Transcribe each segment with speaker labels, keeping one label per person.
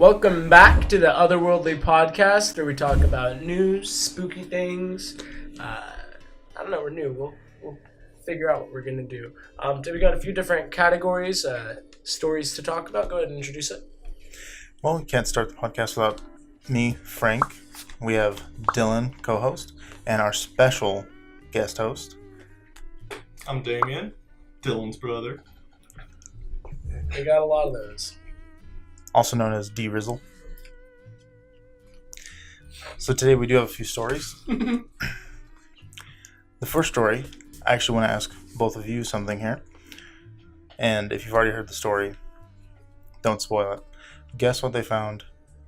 Speaker 1: Welcome back to the Otherworldly Podcast, where we talk about news, spooky things. I don't know, we're new. We'll figure out what we're going to do. Today we got a few different categories, stories to talk about. Go ahead and introduce it.
Speaker 2: Well, we can't start the podcast without me, Frank. We have Dylan, co-host, and our special guest host.
Speaker 3: I'm Damien, Dylan's brother.
Speaker 1: We got a lot of those.
Speaker 2: Also known as D. Rizzle. So today we do have a few stories. The first story, I actually want to ask both of you something here. And if you've already heard the story, don't spoil it. Guess what they found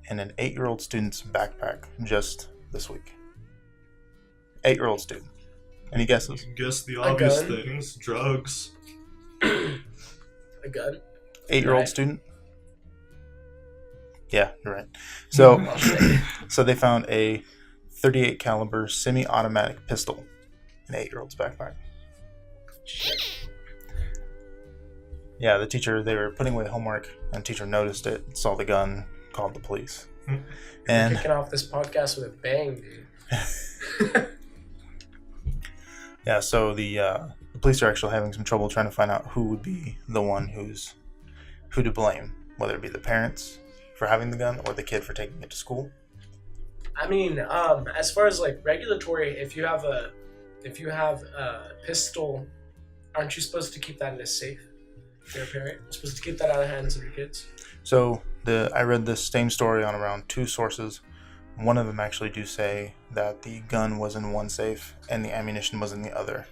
Speaker 2: in an 8-year-old student's backpack just this week? 8-year-old student. Any guesses?
Speaker 3: Guess the obvious
Speaker 1: gun?
Speaker 3: things. Drugs.
Speaker 1: A gun?
Speaker 2: 8-year-old
Speaker 1: Right.
Speaker 2: student? Yeah, you're right. So they found a .38 caliber semi-automatic pistol in an 8-year-old's backpack. Yeah, the teacher, they were putting away homework, and the teacher noticed it, saw the gun, called the police.
Speaker 1: We're
Speaker 2: And
Speaker 1: kicking off this podcast with a bang, dude.
Speaker 2: yeah, so the police are actually having some trouble trying to find out who would be the one who to blame, whether it be the parents for having the gun or the kid for taking it to school.
Speaker 1: I mean, as far as like regulatory, if you have a pistol, aren't you supposed to keep that in a safe? If you're a parent, you're supposed to keep that out of the hands of your kids.
Speaker 2: So I read this same story on around 2 sources. One of them actually do say that the gun was in one safe and the ammunition was in the other.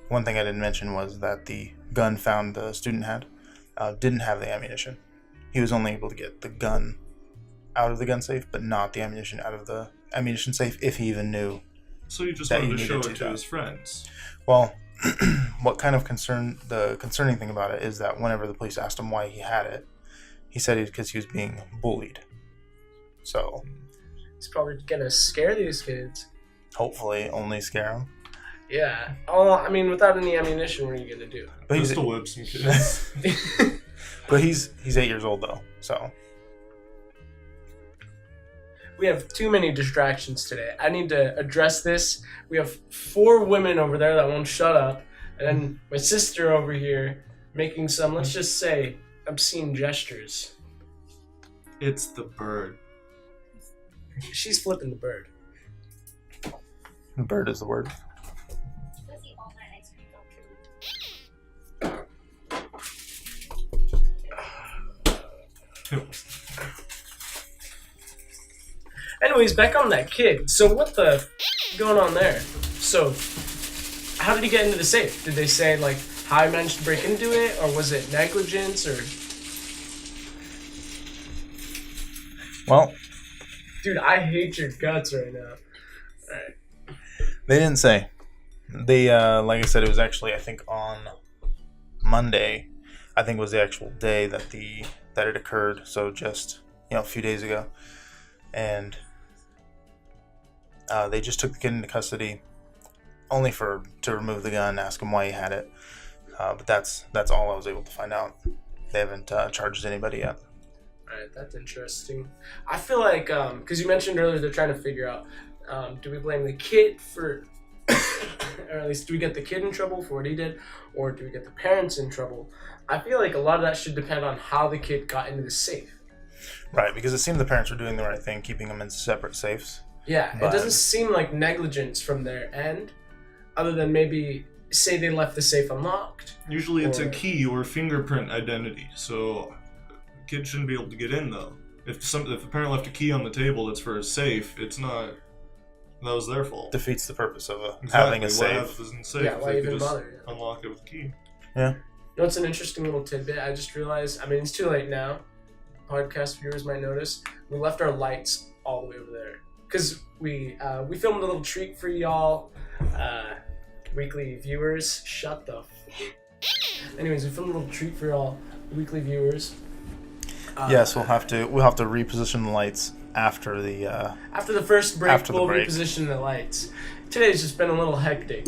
Speaker 2: One thing I didn't mention was that the gun found the student had didn't have the ammunition. He was only able to get the gun out of the gun safe, but not the ammunition out of the ammunition safe, if he even knew.
Speaker 3: So you just
Speaker 2: That
Speaker 3: wanted
Speaker 2: you
Speaker 3: to show
Speaker 2: needed
Speaker 3: it
Speaker 2: to
Speaker 3: to his friends.
Speaker 2: Well, what kind of the concerning thing about it is that whenever the police asked him why he had it, he said it's because he was being bullied. So
Speaker 1: It's probably gonna scare these kids.
Speaker 2: hopefully only scare him.
Speaker 1: Yeah. Oh, I mean, without any ammunition, what are you gonna do?
Speaker 2: But he's
Speaker 3: Pistol whip some kids.
Speaker 2: but he's 8 years old though, so
Speaker 1: We have too many distractions today. I need to address this. We have 4 women over there that won't shut up, and then my sister over here making some, let's just say, obscene gestures.
Speaker 3: It's the bird.
Speaker 1: She's flipping the bird.
Speaker 2: bird is the word.
Speaker 1: Anyways, back on that kid. So what the going on there? So how did he get into the safe? Did they say like how he managed to break into it, or was it negligence, or?
Speaker 2: Well,
Speaker 1: Dude, I hate your guts right now. Alright.
Speaker 2: they didn't say. They like I said, it was actually I think on Monday. I think was the actual day that it occurred. So just a few days ago, and they just took the kid into custody, only to remove the gun, ask him why he had it. But that's all I was able to find out. They haven't charged anybody yet.
Speaker 1: Alright, that's interesting. I feel like, because you mentioned earlier they're trying to figure out, do we blame the kid for, or at least do we get the kid in trouble for what he did, or do we get the parents in trouble? I feel like a lot of that should depend on how the kid got into the safe.
Speaker 2: Right, because it seemed the parents were doing the right thing, keeping them in separate safes.
Speaker 1: Yeah,
Speaker 2: But-
Speaker 1: it doesn't seem like negligence from their end, other than maybe say they left the safe unlocked.
Speaker 3: Usually it's a
Speaker 1: Or-
Speaker 3: key or fingerprint identity, so the kid shouldn't be able to get in though. If a parent left a key on the table that's for a safe, it's not. That was their fault.
Speaker 2: Defeats the purpose of
Speaker 3: Exactly.
Speaker 2: having a
Speaker 3: Why
Speaker 2: safe.
Speaker 3: have this in safe
Speaker 1: Yeah,
Speaker 3: if
Speaker 1: why
Speaker 3: they
Speaker 1: even
Speaker 3: could just
Speaker 1: bother? Yeah.
Speaker 3: unlock it with a key?
Speaker 2: Yeah.
Speaker 1: You know, it's an interesting little tidbit. I just realized, I mean, it's too late now. Podcast viewers might notice. We left our lights all the way over there. Because we filmed a little treat for y'all, weekly viewers. Shut the Anyways, we filmed a little treat for y'all, weekly viewers.
Speaker 2: Yes, we'll have to reposition the lights after the
Speaker 1: After the first break,
Speaker 2: After the
Speaker 1: we'll
Speaker 2: break.
Speaker 1: reposition the lights. Today's just been a little hectic,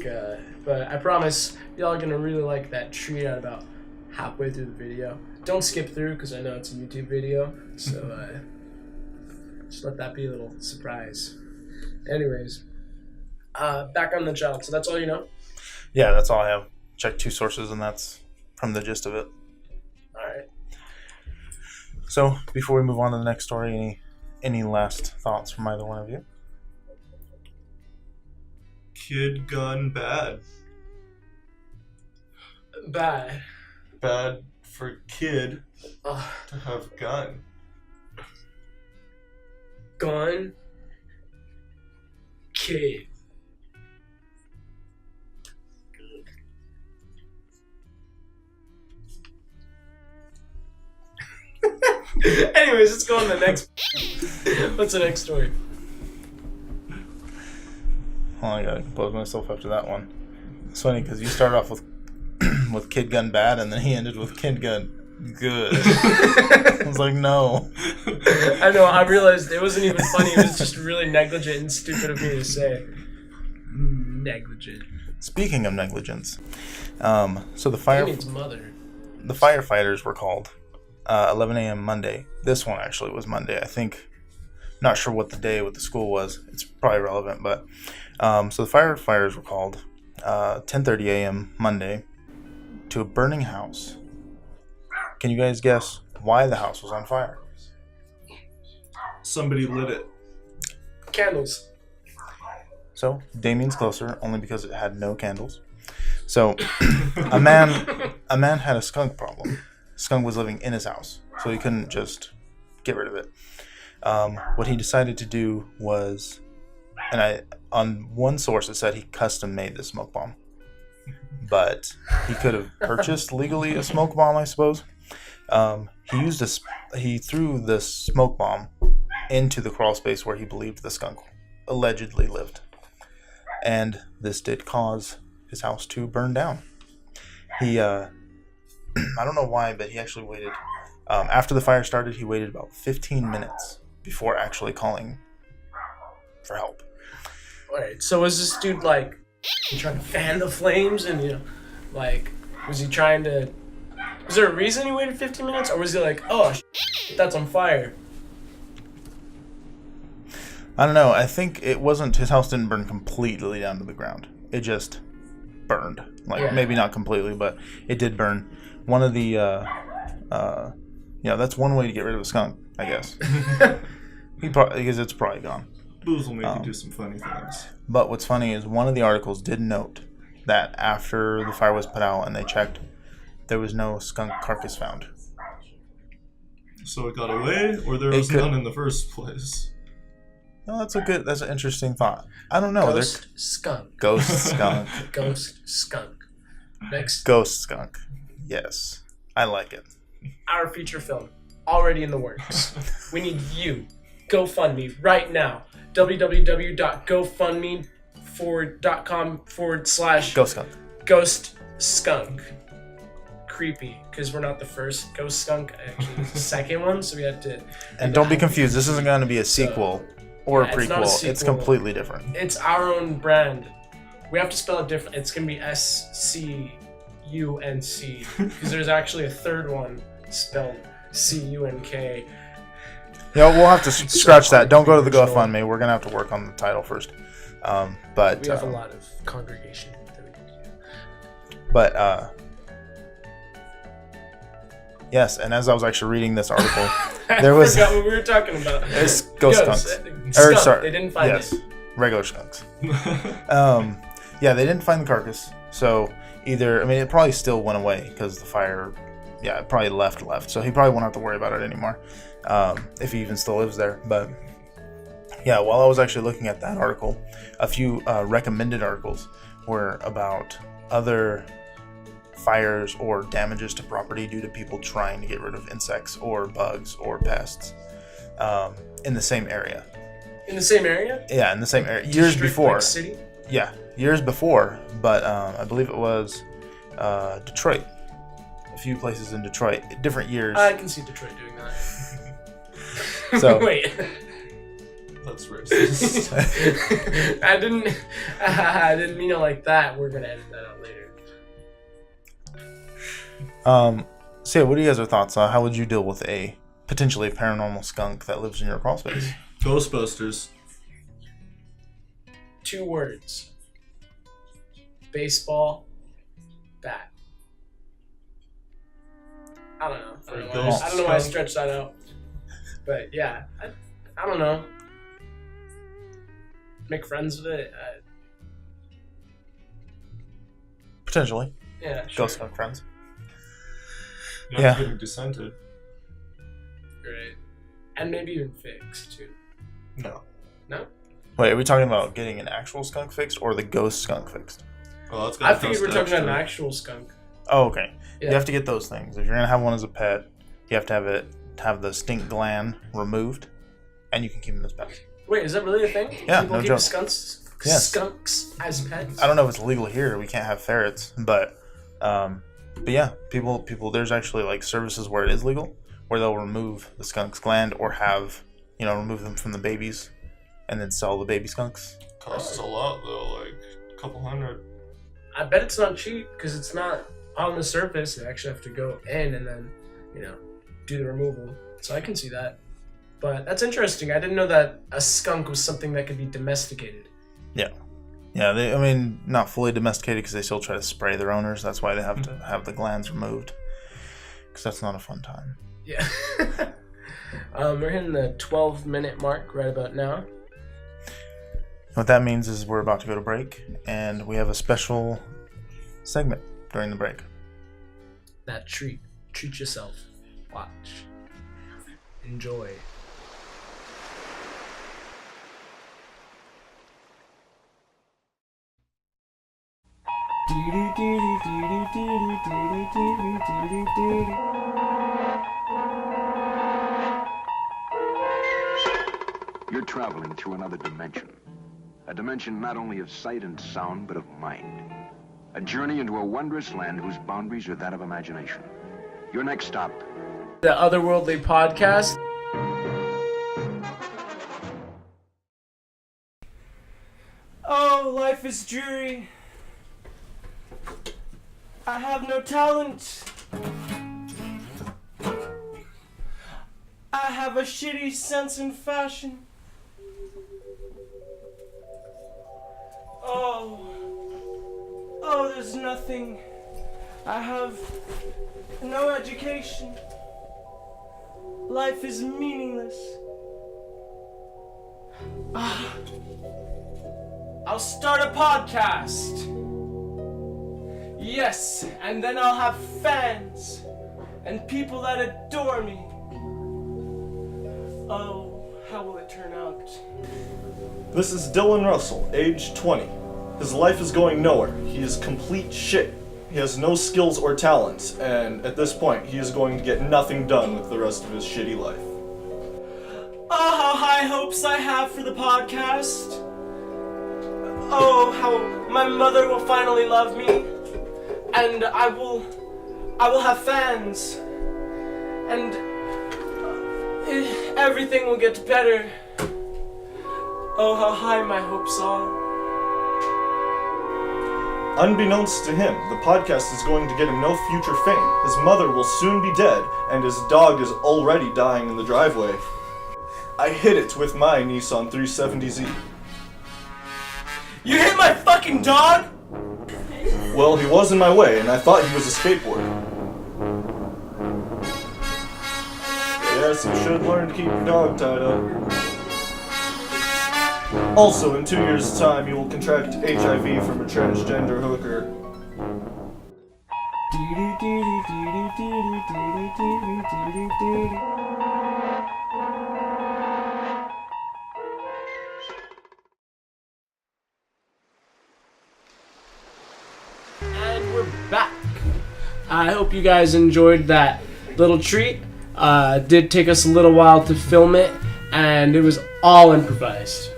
Speaker 1: but I promise y'all are gonna really like that treat at about halfway through the video. Don't skip through because I know it's a YouTube video, so Just let that be a little surprise. Anyways, back on the child. So that's all you know?
Speaker 2: Yeah, that's all I have. Checked 2 sources, and that's from the gist of it.
Speaker 1: All right.
Speaker 2: So, before we move on to the next story, any last thoughts from either one of you?
Speaker 3: Kid gun bad.
Speaker 1: Bad.
Speaker 3: Bad for kid
Speaker 1: Uh,
Speaker 3: to have gun.
Speaker 1: gun. Kid. Anyways, let's go on to the next. What's the next story?
Speaker 2: Oh, I gotta compose myself after that one. It's funny because you started off with with kid gun bad, and then he ended with kid gun good. I was like, no.
Speaker 1: I know. I realized it wasn't even funny. It was just really negligent and stupid of me to say. Negligent.
Speaker 2: Speaking of negligence, so the
Speaker 1: Damien's mother.
Speaker 2: the firefighters were called 11 a.m. Monday. This one actually was Monday. I think. Not sure what the day with the school was. It's probably relevant, but so the firefighters were called 10:30 a.m. Monday to a burning house. Can you guys guess why the house was on fire?
Speaker 3: Somebody lit it.
Speaker 1: Candles.
Speaker 2: So Damien's closer, only because it had no candles. So a man had a skunk problem. Skunk was living in his house, so he couldn't just get rid of it. What he decided to do was, on one source it said he custom made the smoke bomb, but he could have purchased legally a smoke bomb, I suppose. He threw the smoke bomb into the crawl space where he believed the skunk allegedly lived, and this did cause his house to burn down. He, I don't know why, but he actually waited. After the fire started, he waited about 15 minutes before actually calling for help.
Speaker 1: Alright, so was this dude like trying to fan the flames and like was he trying to? Was there a reason he waited 15 minutes, or was he like, oh, that's on fire?
Speaker 2: I don't know. I think it wasn't. His house didn't burn completely down to the ground. It just burned, maybe not completely, but it did burn. One of the, that's one way to get rid of a skunk, I guess. Because it's probably gone.
Speaker 3: Booze will make you do some funny things.
Speaker 2: But what's funny is one of the articles did note that after the fire was put out and they checked, there was no skunk carcass found.
Speaker 3: So it got away, or there was none in the first place?
Speaker 2: No, that's an interesting thought. I don't know.
Speaker 1: Ghost skunk.
Speaker 2: Ghost skunk.
Speaker 1: Ghost skunk. Next.
Speaker 2: Ghost skunk. Yes. I like it.
Speaker 1: Our feature film. Already in the works. We need you. GoFundMe right now. www.gofundme.com/.
Speaker 2: Ghost skunk.
Speaker 1: Ghost skunk. Creepy, because we're not the first ghost skunk. Actually, it's the second one, so we had to.
Speaker 2: And don't be confused. This isn't going to be a sequel or a prequel.
Speaker 1: It's not a sequel.
Speaker 2: It's completely different.
Speaker 1: It's our own brand. We have to spell it different. It's going to be SCUNC, because there's actually a third one spelled CUNK.
Speaker 2: Yeah, we'll have to scratch that. Don't go to the GoFundMe. We're going to have to work on the title first. But
Speaker 1: we have a lot of congregation that we need to do.
Speaker 2: But yes, and as I was actually reading this article, there was.
Speaker 1: I forgot what we were talking about.
Speaker 2: It's ghost skunks.
Speaker 1: Skunk. They didn't find it.
Speaker 2: Regular skunks. Yeah, they didn't find the carcass. So it probably still went away because the fire. Yeah, it probably left. So he probably won't have to worry about it anymore, if he even still lives there. But yeah, while I was actually looking at that article, a few recommended articles were about other fires or damages to property due to people trying to get rid of insects or bugs or pests in the same area.
Speaker 1: In the same area?
Speaker 2: Yeah, in the same area. Years before.
Speaker 1: Like city?
Speaker 2: Yeah, years before. But I believe it was Detroit. A few places in Detroit. Different years.
Speaker 1: I can see Detroit doing that.
Speaker 2: So
Speaker 1: wait.
Speaker 3: That's racist.
Speaker 1: I didn't mean it like that. We're gonna edit that out later.
Speaker 2: So yeah, what are you guys' thoughts on how would you deal with a potentially paranormal skunk that lives in your crawl space?
Speaker 3: Ghostbusters.
Speaker 1: 2 words. Baseball bat. I don't know. I don't know why I stretched that out. But yeah, I don't know. Make friends with it.
Speaker 2: Potentially.
Speaker 1: Yeah, sure.
Speaker 2: Ghost skunk friends.
Speaker 3: Not
Speaker 2: Yeah.
Speaker 3: getting dissented.
Speaker 1: Right. And maybe even fix too.
Speaker 3: No.
Speaker 1: No?
Speaker 2: Wait, are we talking about getting an actual skunk fixed or the ghost skunk fixed?
Speaker 3: Well, that's
Speaker 1: I figured we're talking about an actual skunk.
Speaker 2: Oh, okay.
Speaker 1: Yeah.
Speaker 2: You have to get those things. If you're gonna have one as a pet, you have to have the stink gland removed, and you can keep them as pets.
Speaker 1: Wait, is that really a thing?
Speaker 2: Yeah,
Speaker 1: People
Speaker 2: no
Speaker 1: keep
Speaker 2: joke. Yes.
Speaker 1: Skunks as pets?
Speaker 2: I don't know if it's legal here. We can't have ferrets, but yeah, people. There's actually like services where it is legal, where they'll remove the skunk's gland or remove them from the babies, and then sell the baby skunks.
Speaker 3: Costs a lot though, like a couple $100.
Speaker 1: I bet it's not cheap because it's not on the surface. They actually have to go in and then, do the removal. So I can see that. But that's interesting. I didn't know that a skunk was something that could be domesticated.
Speaker 2: Yeah, not fully domesticated because they still try to spray their owners. That's why they have to have the glands removed, because that's not a fun time.
Speaker 1: Yeah. We're hitting the 12-minute mark right about now.
Speaker 2: What that means is we're about to go to break, and we have a special segment during the break.
Speaker 1: That treat. Treat yourself. Watch. Enjoy.
Speaker 4: You're traveling through another dimension. A dimension not only of sight and sound, but of mind. A journey into a wondrous land whose boundaries are that of imagination. Your next stop.
Speaker 1: The Otherworldly Podcast. Oh, life is dreary. I have no talent. I have a shitty sense in fashion. Oh, there's nothing. I have no education. Life is meaningless. I'll start a podcast. Yes, and then I'll have fans and people that adore me. Oh, how will it turn out?
Speaker 3: This is Damien Russell, age 20. His life is going nowhere. He is complete shit. He has no skills or talents, and at this point, he is going to get nothing done with the rest of his shitty life.
Speaker 1: Oh, how high hopes I have for the podcast. Oh, how my mother will finally love me. And I will have fans. And everything will get better. Oh, how high my hopes are.
Speaker 3: Unbeknownst to him, the podcast is going to get him no future fame. His mother will soon be dead, and his dog is already dying in the driveway. I hit it with my Nissan 370Z.
Speaker 1: You hit my fucking dog?
Speaker 3: Well, he was in my way, and I thought he was a skateboarder. Yes, you should learn to keep your dog tied up. Also, in 2 years' time, you will contract HIV from a transgender hooker.
Speaker 1: And we're back. I hope you guys enjoyed that little treat. It did take us a little while to film it, and it was all improvised.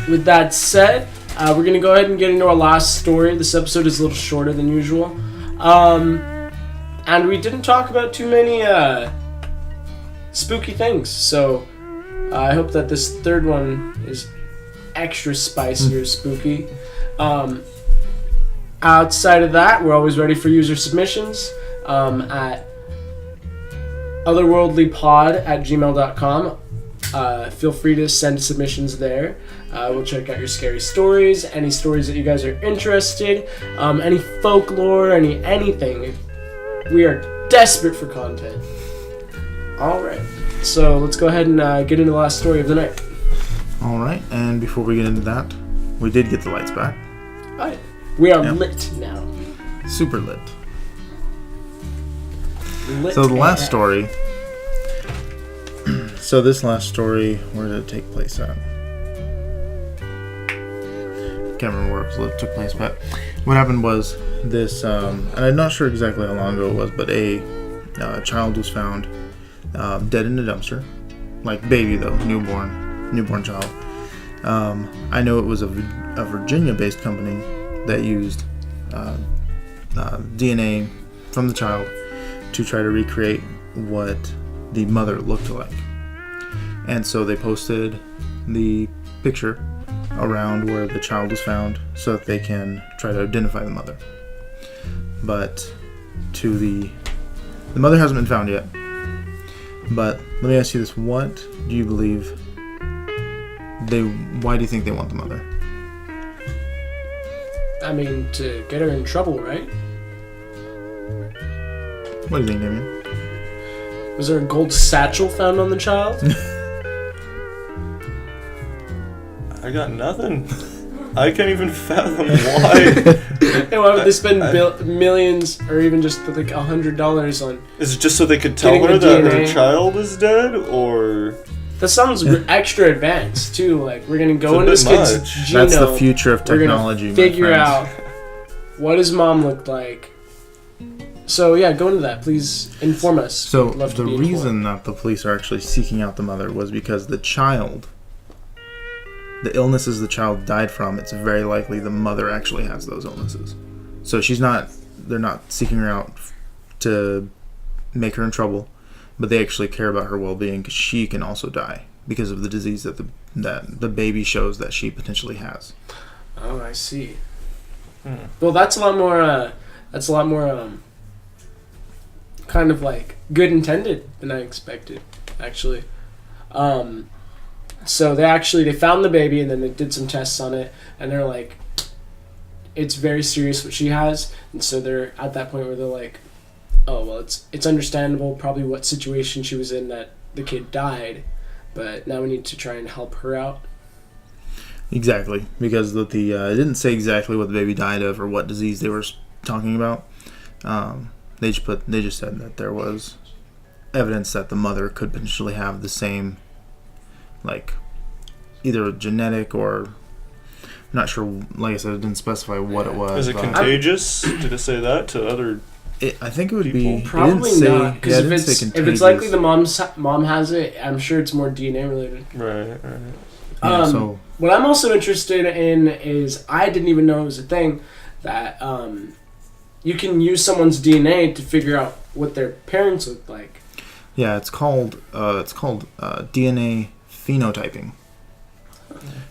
Speaker 1: With that said, we're going to go ahead and get into our last story. This episode is a little shorter than usual. And we didn't talk about too many spooky things, so I hope that this third one is extra spicy or spooky. Outside of that, we're always ready for user submissions at otherworldlypod@gmail.com. Feel free to send submissions there. We'll check out your scary stories, any stories that you guys are interested, any folklore, anything. We are desperate for content. All right, so let's go ahead and get into the last story of the night.
Speaker 2: All right, and before we get into that, we did get the lights back.
Speaker 1: All right, we are lit now.
Speaker 2: Super lit.
Speaker 1: Lit
Speaker 2: So the last
Speaker 1: AF.
Speaker 2: story. So this last story, where did it take place at? Can't remember where it took place, but what happened was this, and I'm not sure exactly how long ago it was, but a child was found dead in a dumpster, like baby though, newborn child. I know it was a Virginia-based company that used DNA from the child to try to recreate what the mother looked like. And so they posted the picture around where the child was found so that they can try to identify the mother. But the mother hasn't been found yet. But let me ask you this: what do you believe why do you think they want the mother?
Speaker 1: I mean, to get her in trouble, right?
Speaker 2: What do you think, Damien?
Speaker 1: Was there a gold satchel found on the child?
Speaker 3: I got nothing. I can't even fathom why.
Speaker 1: And why would they spend millions or even just like $100 on?
Speaker 3: Is it just so they could tell
Speaker 1: Getting
Speaker 3: her
Speaker 1: the
Speaker 3: that her
Speaker 1: DNA?
Speaker 3: child is dead, or?
Speaker 1: That sounds extra advanced too. Like we're gonna go into
Speaker 3: It's
Speaker 1: this
Speaker 3: a
Speaker 1: kid's
Speaker 3: bit much.
Speaker 1: genome.
Speaker 2: That's the future of
Speaker 1: We're gonna
Speaker 2: technology.
Speaker 1: figure
Speaker 2: my friends.
Speaker 1: out what his mom looked like. So yeah, go into that. Please inform us.
Speaker 2: So
Speaker 1: We'd love to
Speaker 2: the
Speaker 1: be informed.
Speaker 2: reason that the police are actually seeking out the mother was because the illnesses the child died from, it's very likely the mother actually has those illnesses. So they're not seeking her out to make her in trouble, but they actually care about her well-being because she can also die because of the disease that the baby shows that she potentially has.
Speaker 1: Oh, I see. Well, that's a lot more. Kind of like good intended than I expected, actually. So they found the baby and then they did some tests on it and they're like, it's very serious what she has, and so they're at that point where they're like, oh well, it's understandable probably what situation she was in that the kid died, but now we need to try and help her out.
Speaker 2: Exactly, because it didn't say exactly what the baby died of or what disease they were talking about. They just said that there was evidence that the mother could potentially have the same, like, either genetic or, I'm not sure. Like I said, it didn't specify what it was.
Speaker 3: Is it contagious? Did it say that to other?
Speaker 2: I think it would
Speaker 3: people?
Speaker 2: be
Speaker 1: Probably not, because if it's
Speaker 2: contagious.
Speaker 1: likely the mom has it, I'm sure it's more DNA related.
Speaker 3: Right.
Speaker 2: Yeah, so
Speaker 1: What I'm also interested in is, I didn't even know it was a thing, that you can use someone's DNA to figure out what their parents look like.
Speaker 2: yeah, it's called DNA phenotyping.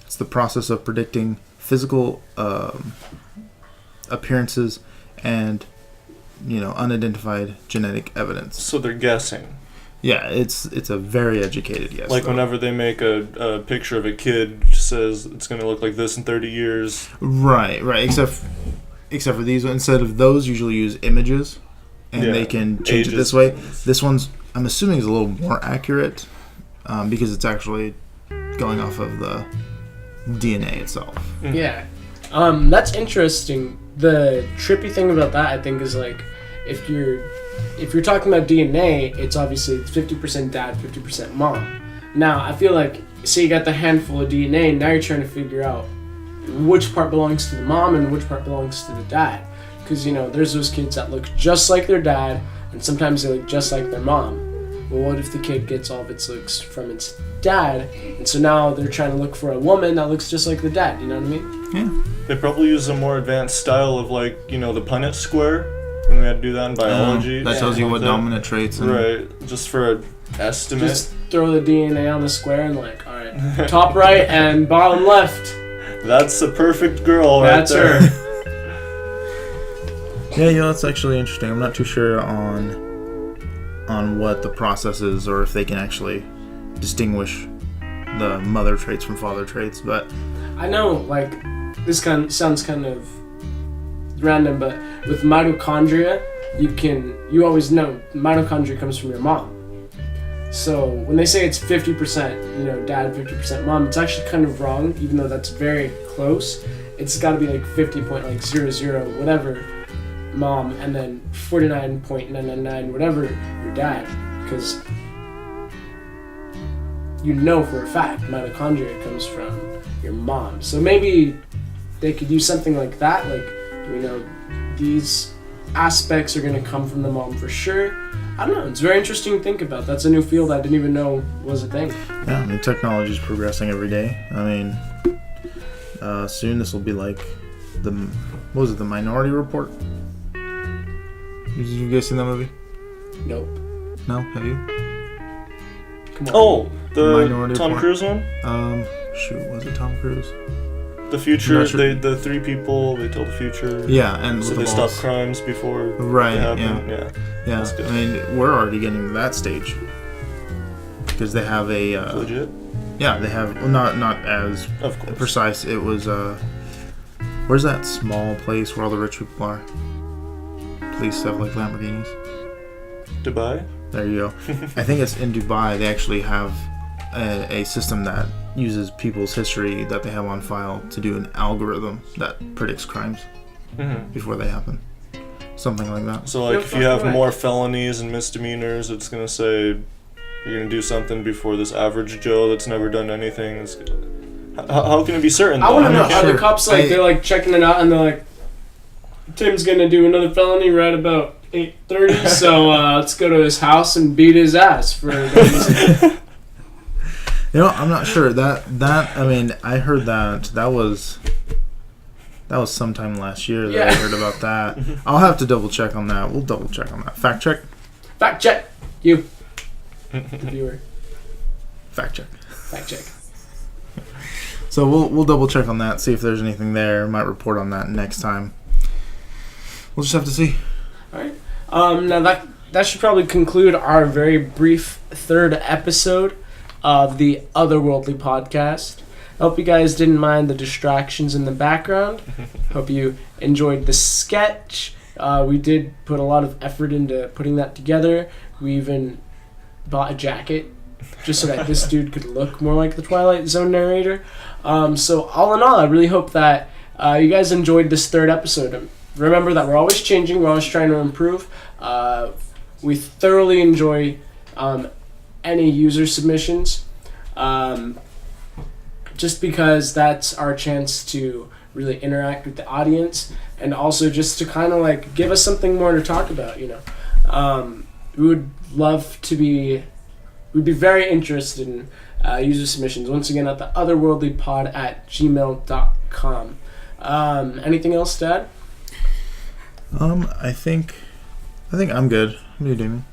Speaker 2: It's the process of predicting physical appearances and unidentified genetic evidence.
Speaker 3: So they're guessing.
Speaker 2: Yeah, it's a very educated guess.
Speaker 3: Like
Speaker 2: though.
Speaker 3: whenever they make a picture of a kid, says it's going to look like this in 30 years.
Speaker 2: Right. Except for these, instead of those, usually use images, and they can change it this way. This one's, I'm assuming, is a little more accurate because it's actually going off of the DNA itself.
Speaker 3: Mm.
Speaker 1: Yeah. That's interesting. The trippy thing about that, I think, is like, if you're talking about DNA, it's obviously 50% dad, 50% mom. Now, I feel like, say you got the handful of DNA, now you're trying to figure out which part belongs to the mom and which part belongs to the dad. Because, there's those kids that look just like their dad, and sometimes they look just like their mom. Well, what if the kid gets all of its looks from its dad, and so now they're trying to look for a woman that looks just like the dad, you know what I mean?
Speaker 2: Yeah.
Speaker 3: They probably use a more advanced style of, like, the Punnett square, when we had to do that in biology.
Speaker 2: That tells you what dominant traits. And
Speaker 3: Right, just for an estimate.
Speaker 1: Just throw the DNA on the square and like, all right, top right and bottom left.
Speaker 3: That's a perfect girl
Speaker 1: That's
Speaker 3: right there.
Speaker 1: her.
Speaker 2: Yeah, that's actually interesting. I'm not too sure on on what the process is, or if they can actually distinguish the mother traits from father traits. But
Speaker 1: I know, like, this sounds kind of random, but with mitochondria, you always know mitochondria comes from your mom. So when they say it's 50%, dad, 50% mom, it's actually kind of wrong, even though that's very close. It's got to be like 50.00 whatever mom, and then 49.999 whatever your dad, because for a fact mitochondria comes from your mom. So maybe they could use something like that, like, these aspects are going to come from the mom for sure. I don't know, it's very interesting to think about. That's a new field I didn't even know was a thing.
Speaker 2: Yeah, I mean, technology is progressing every day. I mean, soon this will be like the Minority Report? Did you guys see that movie?
Speaker 1: Nope.
Speaker 2: No? Have you?
Speaker 1: Come on.
Speaker 3: Oh, the
Speaker 2: Minority
Speaker 3: Tom
Speaker 2: Report?
Speaker 3: Cruise one?
Speaker 2: Was it Tom Cruise?
Speaker 3: The future,
Speaker 2: Sure.
Speaker 3: the three people, they tell the future.
Speaker 2: Yeah, and
Speaker 3: So
Speaker 2: with
Speaker 3: they
Speaker 2: the
Speaker 3: stop
Speaker 2: balls.
Speaker 3: crimes before
Speaker 2: Right,
Speaker 3: they happen. Yeah.
Speaker 2: Yeah,
Speaker 3: That's good.
Speaker 2: I mean, we're already getting to that stage. Because they have a...
Speaker 3: Legit?
Speaker 2: Yeah, they have... Well, not as
Speaker 3: Of course.
Speaker 2: precise. It was... where's that small place where all the rich people are? Police have, like, Lamborghinis.
Speaker 3: Dubai?
Speaker 2: There you go. I think it's in Dubai. They actually have a system that uses people's history that they have on file to do an algorithm that predicts crimes before they happen. Something like that.
Speaker 3: So, like, if you have more felonies and misdemeanors, it's gonna say you're gonna do something before this average Joe that's never done anything. How can it be certain?
Speaker 1: I want to
Speaker 2: I'm
Speaker 1: know
Speaker 2: not
Speaker 1: how
Speaker 2: sure.
Speaker 1: the cops, they're, like, checking it out, and they're like, Tim's gonna do another felony right about 8:30, so let's go to his house and beat his ass for no reason.
Speaker 2: I'm not sure. I mean, I heard that was sometime last year that I heard about that. I'll have to double check on that. We'll double check on that. Fact check?
Speaker 1: Fact check. You. The viewer.
Speaker 2: Fact check.
Speaker 1: Fact check.
Speaker 2: So we'll double check on that, see if there's anything there. Might report on that next time. We'll just have to see.
Speaker 1: Alright. Now that should probably conclude our very brief third episode of the Otherworldly podcast. I hope you guys didn't mind the distractions in the background. Hope you enjoyed the sketch. We did put a lot of effort into putting that together. We even bought a jacket just so that this dude could look more like the Twilight Zone narrator. So all in all, I really hope that you guys enjoyed this third episode. Remember that we're always changing. We're always trying to improve. We thoroughly enjoy any user submissions. Just because that's our chance to really interact with the audience, and also just to kind of like give us something more to talk about, we'd be very interested in user submissions. Once again, at the otherworldlypod@gmail.com. Anything else, Dad?
Speaker 2: I think I'm good. What are you doing?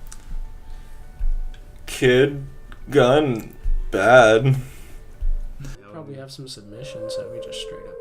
Speaker 3: Kid, gun, bad.
Speaker 1: Probably have some submissions that we just straight up